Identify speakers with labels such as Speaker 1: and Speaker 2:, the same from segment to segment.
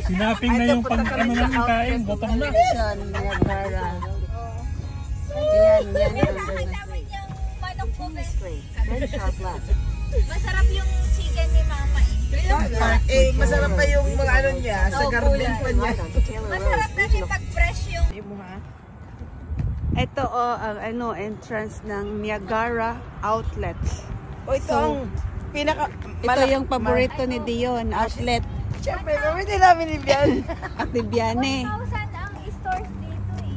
Speaker 1: Sinaping na yung pang ano namin kain. Gutom na.
Speaker 2: Niagara. Yan.
Speaker 3: Manok po,
Speaker 2: Very sharp lang.
Speaker 3: masarap yung chicken ni mama eh.
Speaker 4: Masarap pa yung mga ano niya, sa garden pa niya.
Speaker 3: Masarap na rin pag fresh yung...
Speaker 2: Ito ang entrance ng Niagara Outlet.
Speaker 4: Ito ang pinaka...
Speaker 2: Ito yung paborito ni Dion, outlet.
Speaker 4: Siyempre, paborito namin ni Bian.
Speaker 2: At ni Biane.
Speaker 3: 1,000 ang stores dito eh.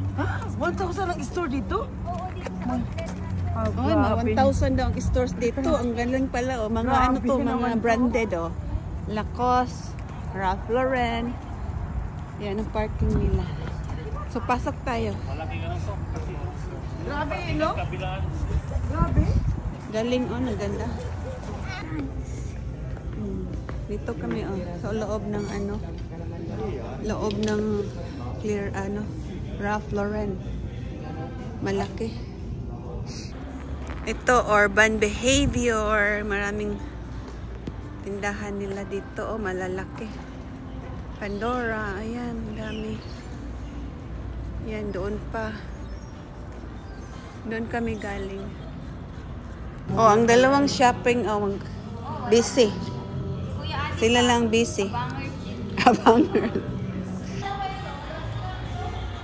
Speaker 4: 1,000 ang store dito?
Speaker 3: Oo, dito sa outlet.
Speaker 2: Oh, mga 1,000 daw ang stores dito. Ang galing pala. Mga ano to, mga branded. Lacoste, Ralph Lauren. Yan ang parking nila. So, pasok tayo.
Speaker 4: Grabe, no? Grabe.
Speaker 2: Galing, ang ganda. Dito kami, sa loob ng loob ng Ralph Lauren. Malaki. Ito, Urban Behavior. Maraming tindahan nila dito. Malalaki. Pandora. Ayan, dami. Yan, doon pa. Doon kami galing. Ang dalawang shopping, busy. Sila lang busy. Abanger.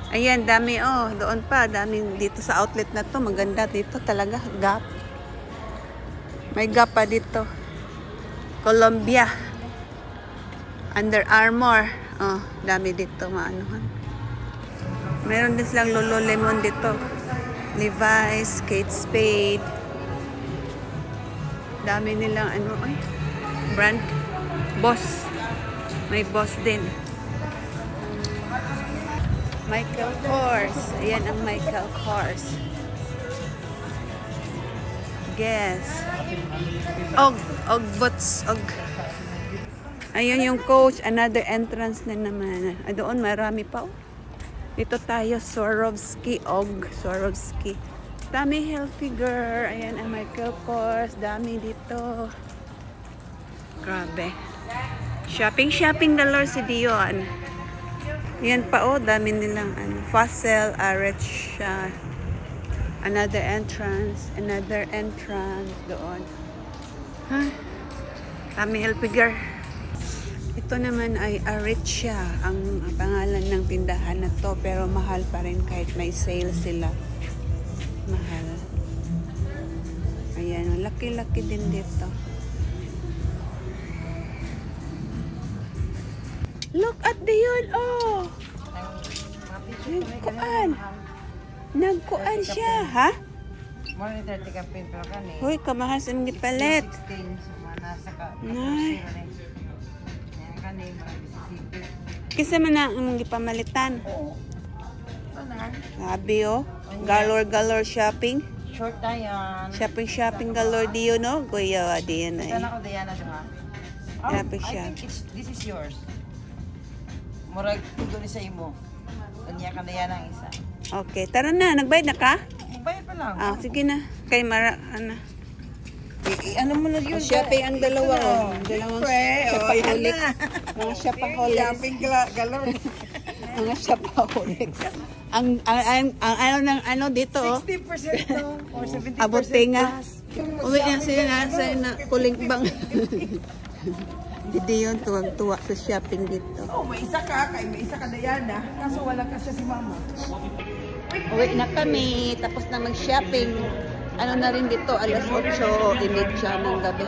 Speaker 2: Ayan, dami doon pa. Dami dito sa outlet na to. Maganda dito talaga. Gap. May Gap pa dito. Columbia. Under Armour. Dami dito. Maanuhan. Meron din silang Lululemon dito. Levi's, Kate Spade. Dami nilang brand. Boss. May Boss din. Michael Kors. Ayan ang Michael Kors. Guess. Og Boots. Ayun yung Coach. Another entrance na naman. Doon marami pa. Dito tayo. Swarovski. Swarovski. Dami Hilfiger. Ayan ang Michael Kors. Dami dito. Grabe. Shopping galore si Dion. Yan pa dami nilang Fossil, Aretha. Another entrance doon. Dami Hilfiger. Ito naman ay Aretha, ang pangalan ng tindahan na to, pero mahal pa rin kahit may sale sila. Mahal. Ayan, laki-laki din dito. Look at Dion, Nagkuan siya, ha?
Speaker 4: Monitor tikapin pero kani.
Speaker 2: Hoy, kamahal sa mga palet.
Speaker 4: 16 sumana sa
Speaker 2: Nay.
Speaker 4: Kani
Speaker 2: Kisa man ang mga pamalitan. Sabi galore shopping.
Speaker 4: Short tayo.
Speaker 2: Shopping galore Dion, Kuya Dion ay.
Speaker 4: Sana ko Diana ha.
Speaker 2: Shopping
Speaker 4: I think this is yours. Murag tugo ni sa imo. Kanya ka na yan ang isa.
Speaker 2: Okay, tara na. Nagbayad na ka?
Speaker 4: Magbayad pa lang.
Speaker 2: Sige na. Kay
Speaker 4: Ano mo na yun?
Speaker 2: Shopping ang dalawa. Dalawang shopaholic. Mga shopaholic.
Speaker 4: Shopping galore.
Speaker 2: Mga shopaholic. Ang dito,
Speaker 4: 60% to or 70%
Speaker 2: abotenga. Uwi na sila na kuling bang. Hindi yun, tuwag-tuwa sa shopping dito.
Speaker 4: May isa ka Diana. Kaso wala ka siya si mama.
Speaker 2: Uwi na kami, tapos na mag-shopping. Ano na rin dito, alas 8:30 ng gabi.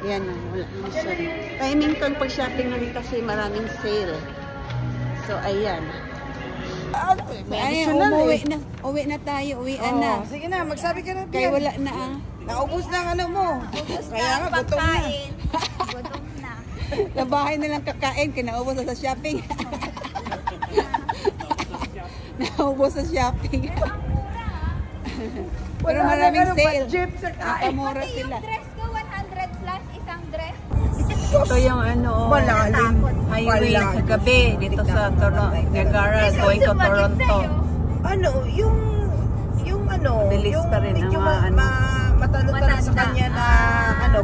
Speaker 2: Yan wala na siya. Timing kang pag-shopping na rin kasi maraming sale. So, ayan. Ayan, uwi na tayo, uwian na.
Speaker 4: Sige na, magsabi ka na.
Speaker 2: Kaya wala na
Speaker 4: Naubos na mo. Kaya nga, gutom na.
Speaker 3: Gutom na.
Speaker 2: Sa bahay na lang kakain, kinaubos na sa shopping. Naubos sa shopping. Pero maraming sale. Nakamura sila.
Speaker 3: Yung dress ko, 100 plus isang dress.
Speaker 2: Ito yung highway sa gabi dito sa Niagara, going to Toronto. Bilis pa rin ang
Speaker 4: matanong sa kanya na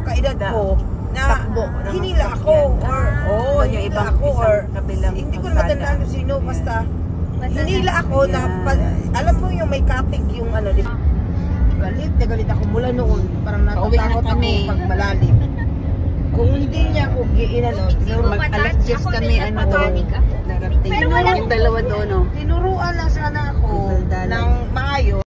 Speaker 4: kaedad ko na hinila ako or
Speaker 2: doon yung ibang
Speaker 5: ako or
Speaker 2: kabilang
Speaker 5: hindi ko
Speaker 2: kalsada.
Speaker 5: naman tandaan kung sino, basta hinila ako na, alam mo yung may kapig yung ano, di ba? Galit na galit ako mula noon, parang natatakot ako pag malalim. Kung hindi niya ako giinano,
Speaker 2: Mag-alas 10 kami, ano doon, darating.
Speaker 3: Pero wala-
Speaker 2: Yung dalawa doon, oh.
Speaker 5: tinuruan lang sana ako ng maayos.